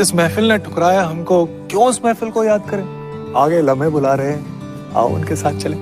जिस महफिल ने ठुकराया हमको, क्यों उस महफिल को याद करें? आगे लम्हे बुला रहे हैं, आओ उनके साथ चलें।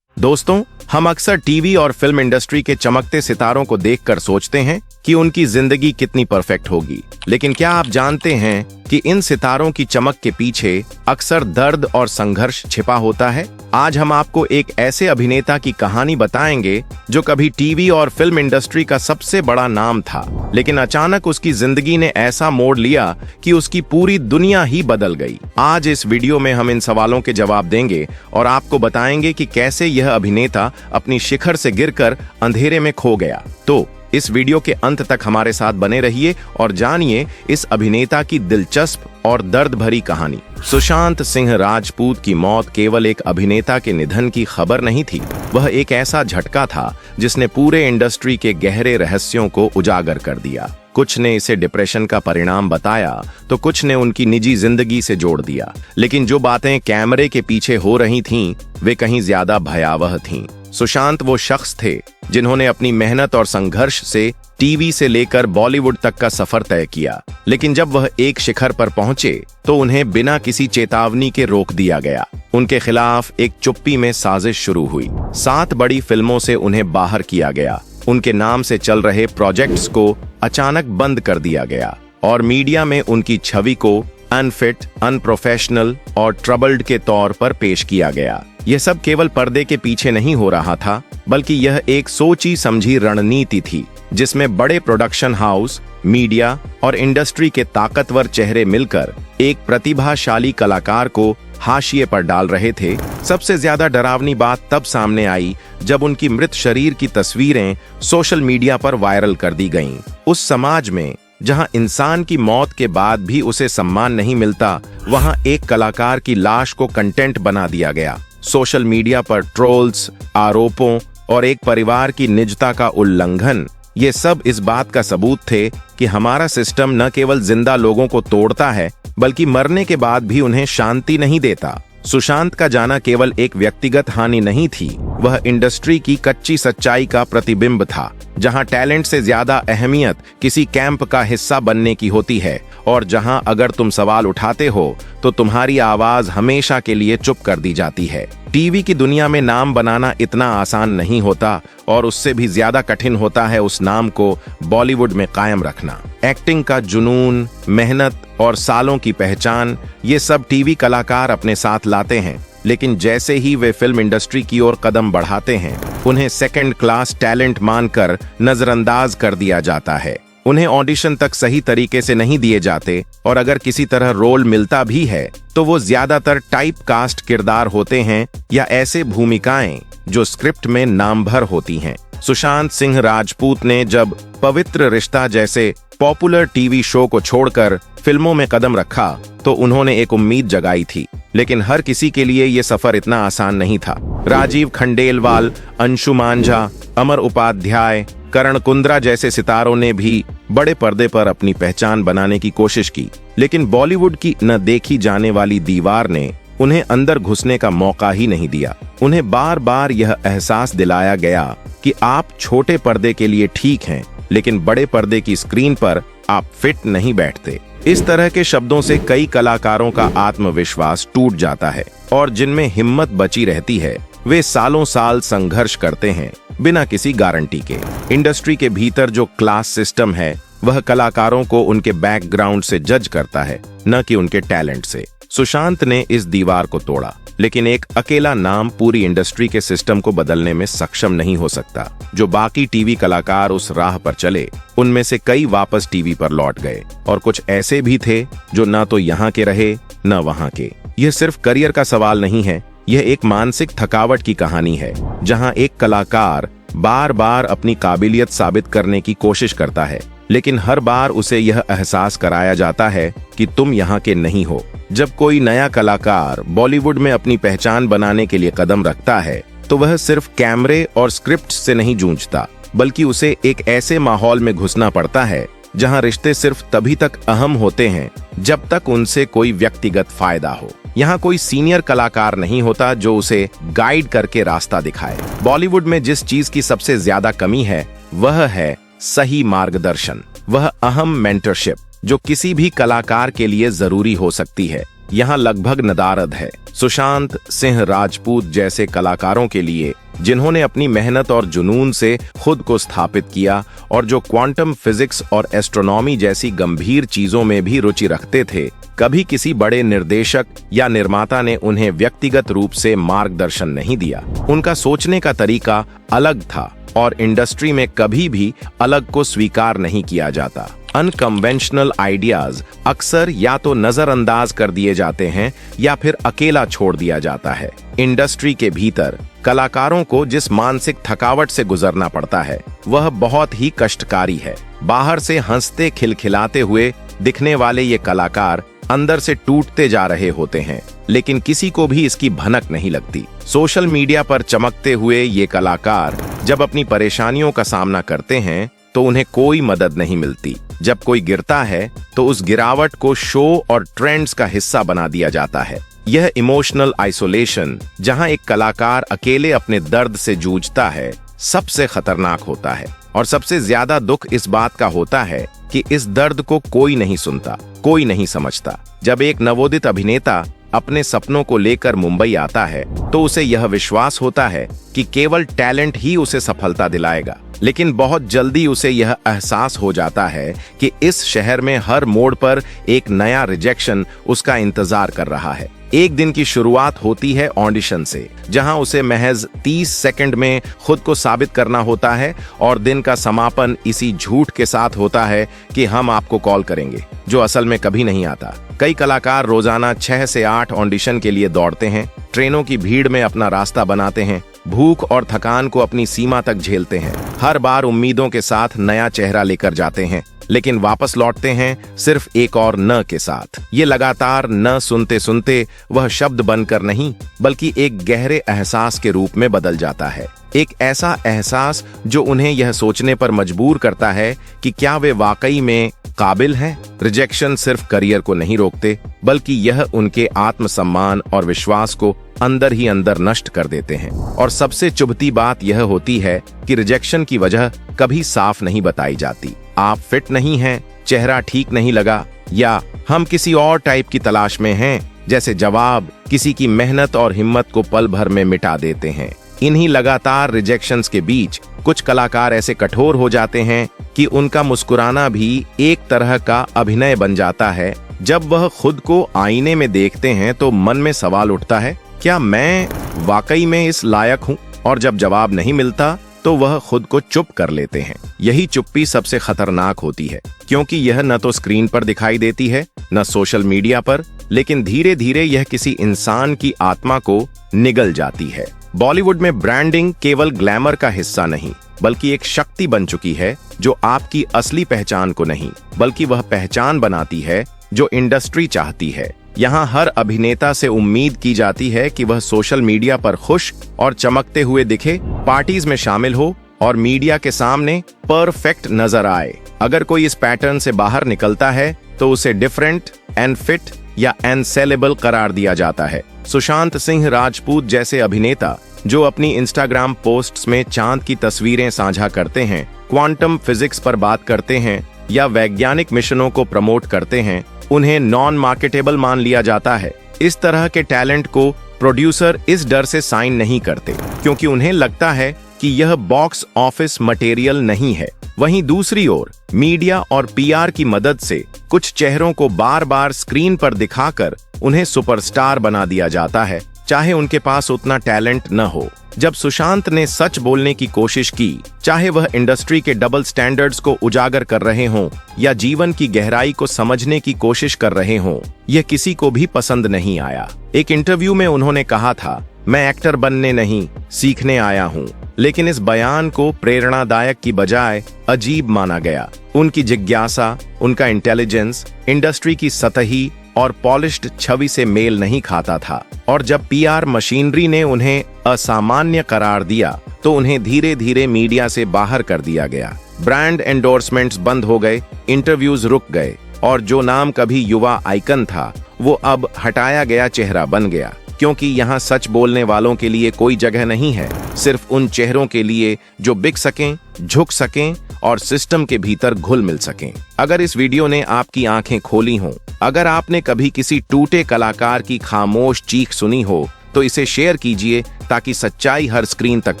दोस्तों, हम अक्सर टीवी और फिल्म इंडस्ट्री के चमकते सितारों को देखकर सोचते हैं कि उनकी जिंदगी कितनी परफेक्ट होगी, लेकिन क्या आप जानते हैं कि इन सितारों की चमक के पीछे अक्सर दर्द और संघर्ष छिपा होता है? आज हम आपको एक ऐसे अभिनेता की कहानी बताएंगे जो कभी टीवी और फिल्म इंडस्ट्री का सबसे बड़ा नाम था, लेकिन अचानक उसकी जिंदगी ने ऐसा मोड़ लिया कि उसकी पूरी दुनिया ही बदल गई। आज इस वीडियो में हम इन सवालों के जवाब देंगे और आपको बताएंगे कि कैसे यह अभिनेता अपनी शिखर से गिरकर अंधेरे में खो गया। तो इस वीडियो के अंत तक हमारे साथ बने रहिए और जानिए इस अभिनेता की दिलचस्प और दर्द भरी कहानी। सुशांत सिंह राजपूत की मौत केवल एक अभिनेता के निधन की खबर नहीं थी, वह एक ऐसा झटका था जिसने पूरे इंडस्ट्री के गहरे रहस्यों को उजागर कर दिया। कुछ ने इसे डिप्रेशन का परिणाम बताया तो कुछ ने उनकी निजी जिंदगी से जोड़ दिया, लेकिन जो बातें कैमरे के पीछे हो रही थीं, वे कहीं ज्यादा भयावह थीं। सुशांत वो शख्स थे जिन्होंने अपनी मेहनत और संघर्ष से टीवी से लेकर बॉलीवुड तक का सफर तय किया, लेकिन जब वह एक शिखर पर पहुंचे तो उन्हें बिना किसी चेतावनी के रोक दिया गया। उनके खिलाफ एक चुप्पी में साजिश शुरू हुई। 7 बड़ी फिल्मों से उन्हें बाहर किया गया। उनके नाम से चल रहे प्रोजेक्ट्स को अचानक बंद कर दिया गया और मीडिया में उनकी छवि को अनफिट, अनप्रोफेशनल और ट्रबल्ड के तौर पर पेश किया गया। यह सब केवल पर्दे के पीछे नहीं हो रहा था, बल्कि यह एक सोची समझी रणनीति थी जिसमें बड़े प्रोडक्शन हाउस, मीडिया और इंडस्ट्री के ताकतवर चेहरे मिलकर एक प्रतिभाशाली कलाकार को हाशिए पर डाल रहे थे। सबसे ज्यादा डरावनी बात तब सामने आई जब उनकी मृत शरीर की तस्वीरें सोशल मीडिया पर वायरल कर दी गईं। उस समाज में जहां इंसान की मौत के बाद भी उसे सम्मान नहीं मिलता, वहां एक कलाकार की लाश को कंटेंट बना दिया गया। सोशल मीडिया पर ट्रोल्स, आरोपों और एक परिवार की निजता का उल्लंघन, ये सब इस बात का सबूत थे कि हमारा सिस्टम न केवल जिंदा लोगों को तोड़ता है, बल्कि मरने के बाद भी उन्हें शांति नहीं देता। सुशांत का जाना केवल एक व्यक्तिगत हानि नहीं थी, वह इंडस्ट्री की कच्ची सच्चाई का प्रतिबिंब था, जहां टैलेंट से ज्यादा अहमियत किसी कैंप का हिस्सा बनने की होती है और जहां अगर तुम सवाल उठाते हो तो तुम्हारी आवाज हमेशा के लिए चुप कर दी जाती है। टीवी की दुनिया में नाम बनाना इतना आसान नहीं होता और उससे भी ज्यादा कठिन होता है उस नाम को बॉलीवुड में कायम रखना। एक्टिंग का जुनून, मेहनत और सालों की पहचान, ये सब टीवी कलाकार अपने साथ लाते हैं, लेकिन जैसे ही वे फिल्म इंडस्ट्री की ओर कदम बढ़ाते हैं, उन्हें सेकंड क्लास टैलेंट मानकर नजरअंदाज कर दिया जाता है। उन्हें ऑडिशन तक सही तरीके से नहीं दिए जाते और अगर किसी तरह रोल मिलता भी है तो वो ज्यादातर टाइप कास्ट किरदार होते हैं या ऐसे भूमिकाएं जो स्क्रिप्ट में नाम भर होती हैं। सुशांत सिंह राजपूत ने जब पवित्र रिश्ता जैसे पॉपुलर टीवी शो को छोड़कर फिल्मों में कदम रखा तो उन्होंने एक उम्मीद जगाई थी, लेकिन हर किसी के लिए ये सफर इतना आसान नहीं था। राजीव खंडेलवाल, अंशु मांझा, अमर उपाध्याय, करण कुंद्रा जैसे सितारों ने भी बड़े पर्दे पर अपनी पहचान बनाने की कोशिश की, लेकिन बॉलीवुड की न देखी जाने वाली दीवार ने उन्हें अंदर घुसने का मौका ही नहीं दिया। उन्हें बार बार यह एहसास दिलाया गया कि आप छोटे पर्दे के लिए ठीक हैं, लेकिन बड़े पर्दे की स्क्रीन पर आप फिट नहीं बैठते। इस तरह के शब्दों से कई कलाकारों का आत्मविश्वास टूट जाता है और जिनमें हिम्मत बची रहती है वे सालों साल संघर्ष करते हैं बिना किसी गारंटी के। इंडस्ट्री के भीतर जो क्लास सिस्टम है वह कलाकारों को उनके बैकग्राउंड से जज करता है, न कि उनके टैलेंट से। सुशांत ने इस दीवार को तोड़ा, लेकिन एक अकेला नाम पूरी इंडस्ट्री के सिस्टम को बदलने में सक्षम नहीं हो सकता। जो बाकी टीवी कलाकार उस राह पर चले, उनमें से कई वापस टीवी पर लौट गए और कुछ ऐसे भी थे जो न तो यहाँ के रहे न वहाँ के। यह सिर्फ करियर का सवाल नहीं है, यह एक मानसिक थकावट की कहानी है, जहां एक कलाकार बार बार अपनी काबिलियत साबित करने की कोशिश करता है, लेकिन हर बार उसे यह एहसास कराया जाता है कि तुम यहाँ के नहीं हो। जब कोई नया कलाकार बॉलीवुड में अपनी पहचान बनाने के लिए कदम रखता है तो वह सिर्फ कैमरे और स्क्रिप्ट से नहीं जूझता, बल्कि उसे एक ऐसे माहौल में घुसना पड़ता है जहां रिश्ते सिर्फ तभी तक अहम होते हैं जब तक उनसे कोई व्यक्तिगत फायदा हो। यहाँ कोई सीनियर कलाकार नहीं होता जो उसे गाइड करके रास्ता दिखाए। बॉलीवुड में जिस चीज की सबसे ज्यादा कमी है वह है सही मार्गदर्शन। वह अहम मेंटरशिप जो किसी भी कलाकार के लिए जरूरी हो सकती है, यहाँ लगभग नदारद है। सुशांत सिंह राजपूत जैसे कलाकारों के लिए, जिन्होंने अपनी मेहनत और जुनून से खुद को स्थापित किया और जो क्वांटम फिजिक्स और एस्ट्रोनॉमी जैसी गंभीर चीजों में भी रुचि रखते थे, कभी किसी बड़े निर्देशक या निर्माता ने उन्हें व्यक्तिगत रूप से मार्गदर्शन नहीं दिया। उनका सोचने का तरीका अलग था और इंडस्ट्री में कभी भी अलग को स्वीकार नहीं किया जाता। अनकन्वेंशनल आइडियाज अक्सर या तो नजरअंदाज कर दिए जाते हैं या फिर अकेला छोड़ दिया जाता है। इंडस्ट्री के भीतर कलाकारों को जिस मानसिक थकावट से गुजरना पड़ता है वह बहुत ही कष्टकारी है। बाहर से हंसते खिलखिलाते हुए दिखने वाले ये कलाकार अंदर से टूटते जा रहे होते हैं, लेकिन किसी को भी इसकी भनक नहीं लगती। सोशल मीडिया पर चमकते हुए ये कलाकार जब अपनी परेशानियों का सामना करते हैं तो उन्हें कोई मदद नहीं मिलती। जब कोई गिरता है तो उस गिरावट को शो और ट्रेंड्स का हिस्सा बना दिया जाता है। यह इमोशनल आइसोलेशन, जहां एक कलाकार अकेले अपने दर्द से जूझता है, सबसे खतरनाक होता है। और सबसे ज्यादा दुख इस बात का होता है कि इस दर्द को कोई नहीं सुनता, कोई नहीं समझता। जब एक नवोदित अभिनेता अपने सपनों को लेकर मुंबई आता है तो उसे यह विश्वास होता है कि केवल टैलेंट ही उसे सफलता दिलाएगा, लेकिन बहुत जल्दी उसे यह एहसास हो जाता है कि इस शहर में हर मोड़ पर एक नया रिजेक्शन उसका इंतजार कर रहा है। एक दिन की शुरुआत होती है ऑडिशन से, जहां उसे महज 30 सेकंड में खुद को साबित करना होता है, और दिन का समापन इसी झूठ के साथ होता है कि हम आपको कॉल करेंगे, जो असल में कभी नहीं आता। कई कलाकार रोजाना 6 से 8 ऑडिशन के लिए दौड़ते हैं, ट्रेनों की भीड़ में अपना रास्ता बनाते हैं, भूख और थकान को अपनी सीमा तक झेलते हैं। हर बार उम्मीदों के साथ नया चेहरा लेकर जाते हैं, लेकिन वापस लौटते हैं सिर्फ एक और न के साथ। ये लगातार न सुनते सुनते वह शब्द बनकर नहीं, बल्कि एक गहरे एहसास के रूप में बदल जाता है। एक ऐसा एहसास जो उन्हें यह सोचने पर मजबूर करता है कि क्या वे वाकई में काबिल हैं। रिजेक्शन सिर्फ करियर को नहीं रोकते, बल्कि यह उनके आत्मसम्मान और विश्वास को अंदर ही अंदर नष्ट कर देते हैं। और सबसे चुभती बात यह होती है कि रिजेक्शन की वजह कभी साफ नहीं बताई जाती। आप फिट नहीं हैं, चेहरा ठीक नहीं लगा, या हम किसी और टाइप की तलाश में हैं जैसे जवाब किसी की मेहनत और हिम्मत को पल भर में मिटा देते हैं। इन्हीं लगातार रिजेक्शंस के बीच कुछ कलाकार ऐसे कठोर हो जाते हैं कि उनका मुस्कुराना भी एक तरह का अभिनय बन जाता है। जब वह खुद को आईने में देखते हैं तो मन में सवाल उठता है, क्या मैं वाकई में इस लायक हूँ? और जब जवाब नहीं मिलता तो वह खुद को चुप कर लेते हैं। यही चुप्पी सबसे खतरनाक होती है, क्योंकि यह न तो स्क्रीन पर दिखाई देती है, न सोशल मीडिया पर, लेकिन धीरे धीरे यह किसी इंसान की आत्मा को निगल जाती है। बॉलीवुड में ब्रांडिंग केवल ग्लैमर का हिस्सा नहीं, बल्कि एक शक्ति बन चुकी है जो आपकी असली पहचान को नहीं, बल्कि वह पहचान बनाती है जो इंडस्ट्री चाहती है। यहाँ हर अभिनेता से उम्मीद की जाती है कि वह सोशल मीडिया पर खुश और चमकते हुए दिखे, पार्टीज में शामिल हो और मीडिया के सामने परफेक्ट नजर आए। अगर कोई इस पैटर्न से बाहर निकलता है तो उसे डिफरेंट, अनफिट या अनसेलेबल करार दिया जाता है। सुशांत सिंह राजपूत जैसे अभिनेता जो अपनी इंस्टाग्राम पोस्ट्स में चांद की तस्वीरें साझा करते हैं, क्वांटम फिजिक्स पर बात करते हैं या वैज्ञानिक मिशनों को प्रमोट करते हैं, उन्हें नॉन मार्केटेबल मान लिया जाता है। इस तरह के टैलेंट को प्रोड्यूसर इस डर से साइन नहीं करते, क्योंकि उन्हें लगता है कि यह बॉक्स ऑफिस मटेरियल नहीं है। वहीं दूसरी ओर मीडिया और पीआर की मदद से कुछ चेहरों को बार बार स्क्रीन पर दिखाकर उन्हें सुपरस्टार बना दिया जाता है, चाहे उनके पास उतना टैलेंट न हो। जब सुशांत ने सच बोलने की कोशिश की, चाहे वह इंडस्ट्री के डबल स्टैंडर्ड्स को उजागर कर रहे हों या जीवन की गहराई को समझने की कोशिश कर रहे हों, यह किसी को भी पसंद नहीं आया। एक इंटरव्यू में उन्होंने कहा था, मैं एक्टर बनने नहीं, सीखने आया हूँ। लेकिन इस बयान को प्रेरणादायक की बजाय अजीब माना गया। उनकी जिज्ञासा, उनका इंटेलिजेंस इंडस्ट्री की सतही और पॉलिश्ड छवि से मेल नहीं खाता था। और जब पीआर मशीनरी ने उन्हें असामान्य करार दिया तो उन्हें धीरे धीरे मीडिया से बाहर कर दिया गया। ब्रांड एंडोर्समेंट्स बंद हो गए, इंटरव्यूज रुक गए, और जो नाम कभी युवा आइकन था वो अब हटाया गया चेहरा बन गया। क्योंकि यहाँ सच बोलने वालों के लिए कोई जगह नहीं है, सिर्फ उन चेहरों के लिए जो बिक सकें, झुक सकें और सिस्टम के भीतर घुल मिल सकें। अगर इस वीडियो ने आपकी आंखें खोली हों, अगर आपने कभी किसी टूटे कलाकार की खामोश चीख सुनी हो, तो इसे शेयर कीजिए ताकि सच्चाई हर स्क्रीन तक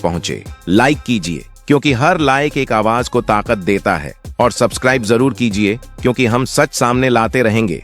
पहुंचे। लाइक कीजिए क्योंकि हर लाइक एक आवाज को ताकत देता है, और सब्सक्राइब जरूर कीजिए क्योंकि हम सच सामने लाते रहेंगे।